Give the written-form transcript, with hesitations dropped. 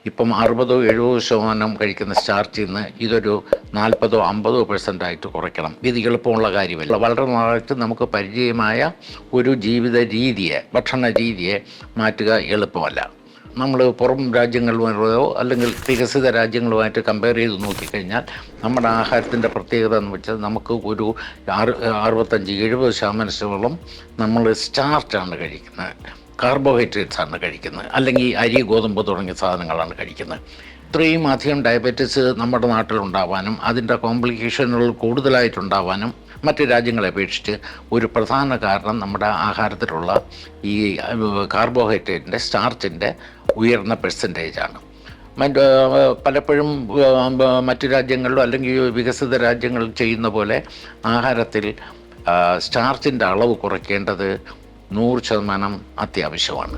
ഇപ്പം 60-70% കഴിക്കുന്ന സ്റ്റാർച്ചിൽ നിന്ന് ഇതൊരു 40-50% ആയിട്ട് കുറയ്ക്കണം. ഇത് എളുപ്പമുള്ള കാര്യമല്ല. വളരെ നാളായിട്ട് നമുക്ക് പരിചയമായ ഒരു ജീവിത രീതിയെ, ഭക്ഷണ രീതിയെ മാറ്റുക എളുപ്പമല്ല. നമ്മൾ പുറം രാജ്യങ്ങളുമായോ അല്ലെങ്കിൽ വികസിത രാജ്യങ്ങളുമായിട്ട് കമ്പയർ ചെയ്ത് നോക്കിക്കഴിഞ്ഞാൽ നമ്മുടെ ആഹാരത്തിൻ്റെ പ്രത്യേകത എന്ന് വെച്ചാൽ നമുക്ക് ഒരു 65-70% നമ്മൾ സ്റ്റാർച്ചാണ് കഴിക്കുന്നത്, കാർബോഹൈഡ്രേറ്റ്സ് ആണ് കഴിക്കുന്നത്, അല്ലെങ്കിൽ അരി, ഗോതമ്പ് തുടങ്ങിയ സാധനങ്ങളാണ് കഴിക്കുന്നത്. ഇത്രയും അധികം ഡയബറ്റിസ് നമ്മുടെ നാട്ടിലുണ്ടാവാനും അതിൻ്റെ കോംപ്ലിക്കേഷനുകൾ കൂടുതലായിട്ടുണ്ടാവാനും മറ്റ് രാജ്യങ്ങളെ അപേക്ഷിച്ച് ഒരു പ്രധാന കാരണം നമ്മുടെ ആഹാരത്തിലുള്ള ഈ കാർബോഹൈഡ്രേറ്റിൻ്റെ, സ്റ്റാർച്ചിൻ്റെ ഉയർന്ന പെർസെൻറ്റേജാണ്. പലപ്പോഴും മറ്റു രാജ്യങ്ങളിലോ അല്ലെങ്കിൽ വികസിത രാജ്യങ്ങളിൽ ചെയ്യുന്ന പോലെ ആഹാരത്തിൽ സ്റ്റാർച്ചിൻ്റെ അളവ് കുറയ്ക്കേണ്ടത് 100% അത്യാവശ്യമാണ്.